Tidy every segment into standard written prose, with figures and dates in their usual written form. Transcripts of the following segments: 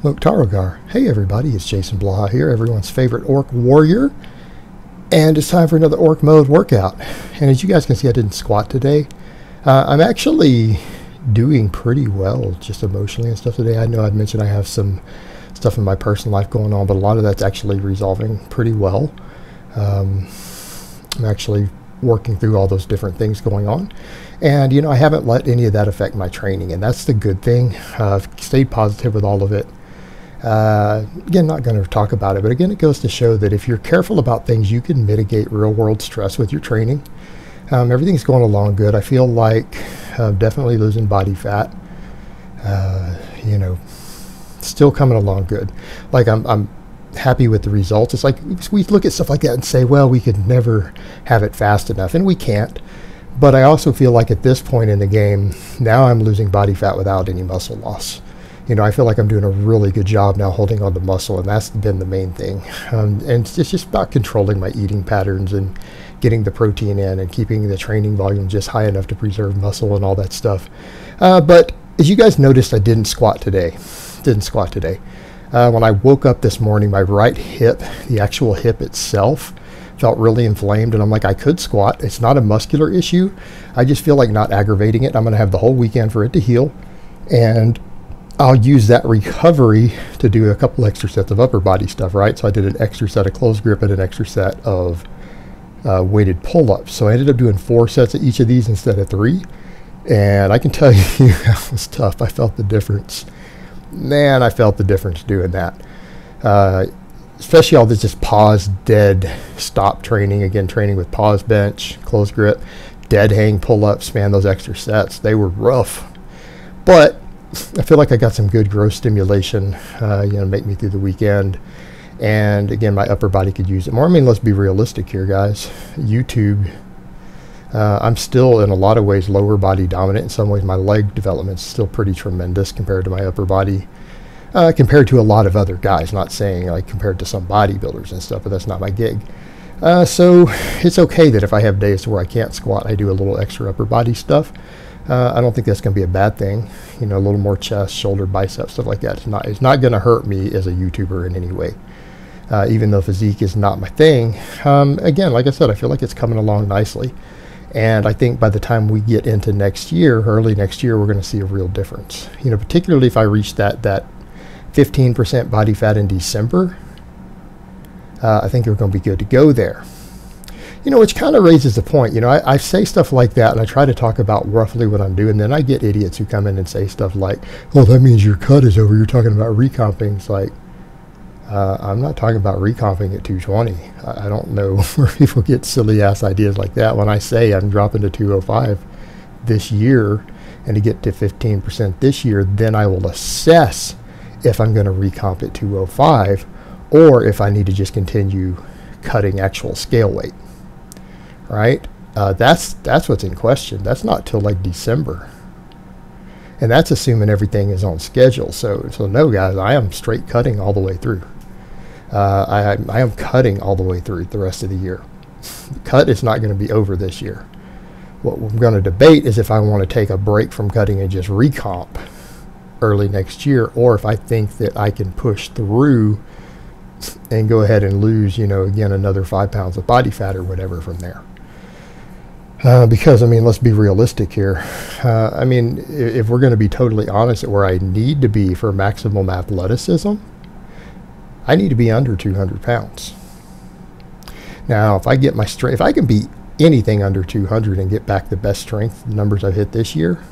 Moktarogar. Hey everybody, it's Jason Blaha here, everyone's favorite orc warrior, and it's time for another orc mode workout. And as you guys can see, I didn't squat today. I'm actually doing pretty well just emotionally and stuff today. I know I'd mentioned I have some stuff in my personal life going on, but a lot of that's actually resolving pretty well. I'm actually working through all those different things going on, and you know, I haven't let any of that affect my training, and that's the good thing. I've stayed positive with all of it. Again, not going to talk about it, but again, it goes to show that if you're careful about things, you can mitigate real world stress with your training. Everything's going along good. I feel like definitely losing body fat, you know, still coming along good. Like I'm happy with the results. It's like we look at stuff like that and say, well, we could never have it fast enough, and we can't. But I also feel like at this point in the game, now I'm losing body fat without any muscle loss. You know, I feel like I'm doing a really good job now holding on to muscle, and that's been the main thing. And it's just about controlling my eating patterns and getting the protein in and keeping the training volume just high enough to preserve muscle and all that stuff. But as you guys noticed, I didn't squat today. When I woke up this morning, my right hip, the actual hip itself, felt really inflamed, and I'm like, I could squat. It's not a muscular issue. I just feel like not aggravating it. I'm going to have the whole weekend for it to heal, and I'll use that recovery to do a couple extra sets of upper body stuff, right? So I did an extra set of closed grip and an extra set of weighted pull-ups. So I ended up doing 4 sets of each of these instead of 3. And I can tell you, that was tough. I felt the difference. Man, I felt the difference doing that. Especially all this just pause, dead, stop training. Again, training with pause bench, closed grip, dead hang pull-ups. Man, those extra sets, they were rough. But I feel like I got some good growth stimulation, you know, make me through the weekend. And again, my upper body could use it more. I mean, let's be realistic here, guys. YouTube, I'm still in a lot of ways lower body dominant. In some ways, my leg development is still pretty tremendous compared to my upper body, compared to a lot of other guys. Not saying like compared to some bodybuilders and stuff, but that's not my gig. So it's okay that if I have days where I can't squat, I do a little extra upper body stuff. I don't think that's going to be a bad thing. You know, a little more chest, shoulder, bicep, stuff like that. It's not going to hurt me as a YouTuber in any way. Even though physique is not my thing. Again, like I said, I feel like it's coming along nicely. And I think by the time we get into next year, early next year, we're going to see a real difference. You know, particularly if I reach that 15% body fat in December, I think we're going to be good to go there. You know, which kind of raises the point. You know, I say stuff like that, and I try to talk about roughly what I'm doing. Then I get idiots who come in and say stuff like, "Oh, that means your cut is over. You're talking about recomping." It's like, I'm not talking about recomping at 220. I don't know where people get silly ass ideas like that. When I say I'm dropping to 205 this year, and to get to 15% this year, then I will assess if I'm going to recomp at 205, or if I need to just continue cutting actual scale weight. Right? That's what's in question. That's not till like December, and that's assuming everything is on schedule. So no, guys, I am straight cutting all the way through. I am cutting all the way through the rest of the year. The cut is not going to be over this year. What we're going to debate is if I want to take a break from cutting and just recomp early next year, or if I think that I can push through and go ahead and lose, you know, again, another 5 pounds of body fat or whatever from there. Because, I mean, let's be realistic here. I mean, if we're going to be totally honest at where I need to be for maximum athleticism, I need to be under 200 pounds. Now, if I get my strength, if I can beat anything under 200 and get back the best strength numbers I've hit this year,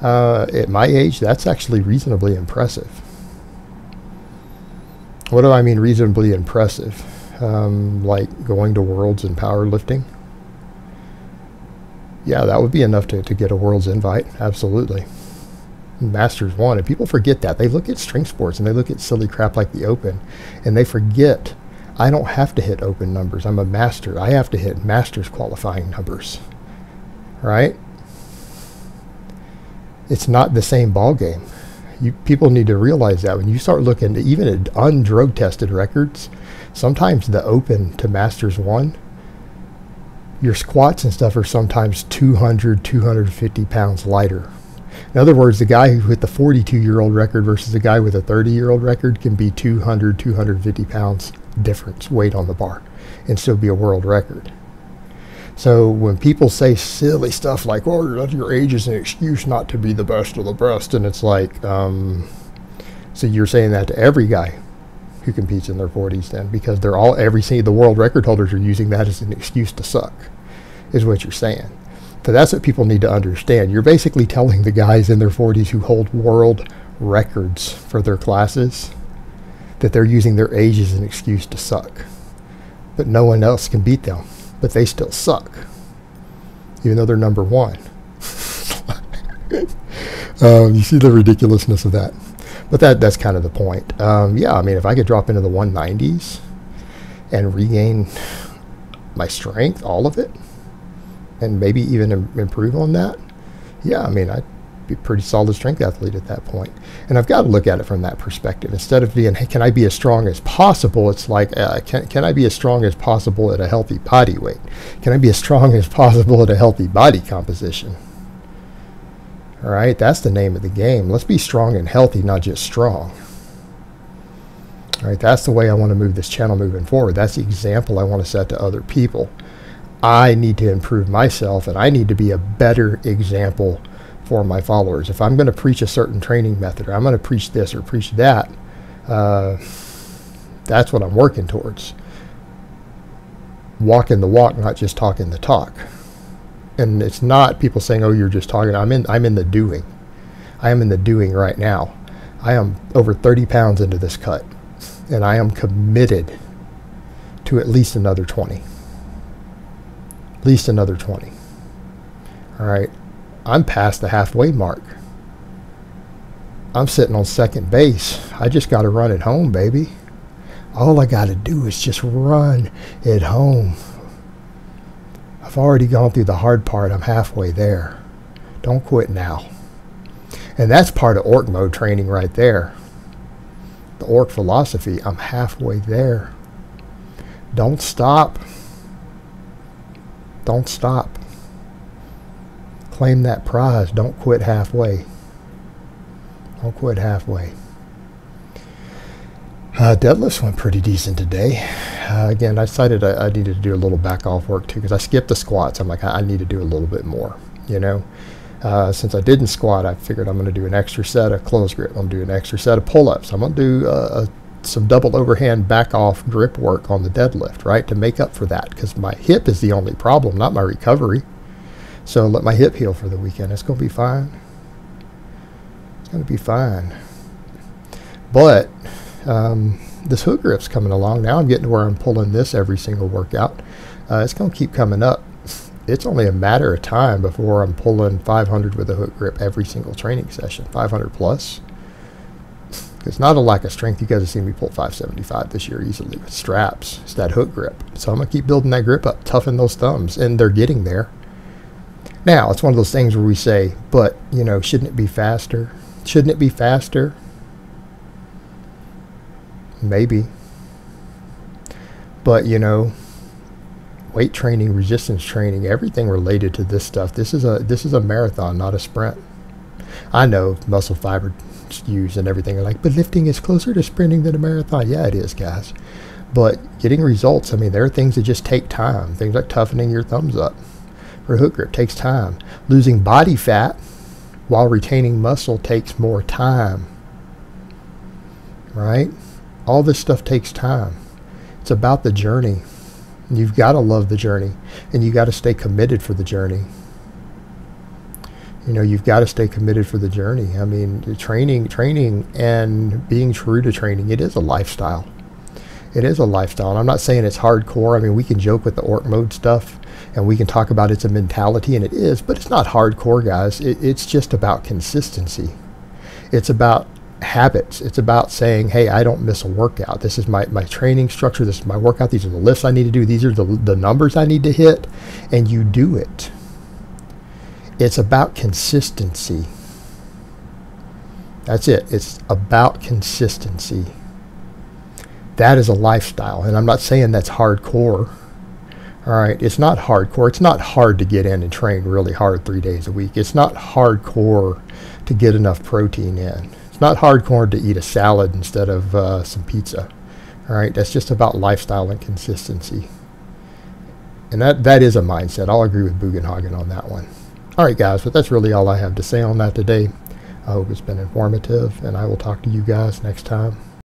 at my age, that's actually reasonably impressive. What do I mean reasonably impressive? Like going to Worlds in powerlifting? Yeah, that would be enough to get a Worlds invite. Absolutely. Masters 1, and people forget that. They look at strength sports and they look at silly crap like the Open, and they forget I don't have to hit Open numbers. I'm a master. I have to hit Masters qualifying numbers. Right? It's not the same ball game. People need to realize that when you start looking at even at undrug tested records, sometimes the Open to Masters 1, your squats and stuff are sometimes 200, 250 pounds lighter. In other words, the guy with the 42-year-old record versus the guy with a 30-year-old record can be 200, 250 pounds difference weight on the bar and still be a world record. So when people say silly stuff like, oh, your age is an excuse not to be the best of the best, and it's like, so you're saying that to every guy who competes in their 40s then, because they're all, the world record holders are using that as an excuse to suck, is what you're saying. So that's what people need to understand. You're basically telling the guys in their 40s who hold world records for their classes that they're using their age as an excuse to suck. But no one else can beat them, but they still suck, even though they're number one. You see the ridiculousness of that. But that's kind of the point. Yeah, I mean, if I could drop into the 190s and regain my strength, all of it, and maybe even improve on that, yeah, I mean, I'd be a pretty solid strength athlete at that point. And I've got to look at it from that perspective. Instead of being, hey, can I be as strong as possible? It's like, can I be as strong as possible at a healthy body weight? Can I be as strong as possible at a healthy body composition? All right, that's the name of the game. Let's be strong and healthy, not just strong. All right, that's the way I want to move this channel moving forward. That's the example I want to set to other people. I need to improve myself, and I need to be a better example for my followers. If I'm going to preach a certain training method, or I'm going to preach this or preach that, that's what I'm working towards. Walking the walk, not just talking the talk. And it's not people saying, oh, you're just talking. I'm in the doing. I am in the doing right now. I am over 30 pounds into this cut, and I am committed to at least another 20. At least another 20. All right. I'm past the halfway mark. I'm sitting on second base. I just got to run it home, baby. All I got to do is just run it home. I've already gone through the hard part. I'm halfway there. Don't quit now. And that's part of orc mode training right there. The orc philosophy. I'm halfway there. Don't stop. Don't stop. Claim that prize. Don't quit halfway. Don't quit halfway. Deadlifts went pretty decent today. Again, I decided I needed to do a little back off work too, because I skipped the squats. I'm like, I need to do a little bit more, you know. Since I didn't squat, I figured I'm going to do an extra set of close grip. I'm going to do an extra set of pull-ups. I'm going to do some double overhand back off grip work on the deadlift, right, to make up for that, because my hip is the only problem, not my recovery. So let my hip heal for the weekend. It's going to be fine. It's going to be fine. But this hook grip's coming along. Now I'm getting to where I'm pulling this every single workout. It's going to keep coming up. It's only a matter of time before I'm pulling 500 with a hook grip every single training session, 500 plus. It's not a lack of strength. You guys have seen me pull 575 this year easily with straps. It's that hook grip. So I'm going to keep building that grip up, toughen those thumbs, and they're getting there. Now, it's one of those things where we say, but, you know, shouldn't it be faster? Shouldn't it be faster? Maybe. But, you know, weight training, resistance training, everything related to this stuff, this is a marathon, not a sprint. I know muscle fiber use and everything are like, but lifting is closer to sprinting than a marathon. Yeah, it is, guys. But getting results, I mean, there are things that just take time. Things like toughening your thumbs up for a hook grip takes time. Losing body fat while retaining muscle takes more time, right? All this stuff takes time. It's about the journey. You've got to love the journey, and you got to stay committed for the journey. You know, you've got to stay committed for the journey. I mean, training and being true to training, it is a lifestyle. It is a lifestyle. And I'm not saying it's hardcore. I mean, we can joke with the orc mode stuff, and we can talk about it's a mentality, and it is, but it's not hardcore, guys. It's just about consistency. It's about habits. It's about saying, hey, I don't miss a workout. This is my training structure. This is my workout. These are the lifts I need to do. These are the numbers I need to hit, and you do it. It's about consistency. That's it. It's about consistency. That is a lifestyle, and I'm not saying that's hardcore. All right, it's not hardcore. It's not hard to get in and train really hard 3 days a week. It's not hardcore to get enough protein in. It's not hardcore to eat a salad instead of some pizza. All right, that's just about lifestyle and consistency. And that is a mindset. I'll agree with Bugenhagen on that one. All right, guys, but that's really all I have to say on that today. I hope it's been informative, and I will talk to you guys next time.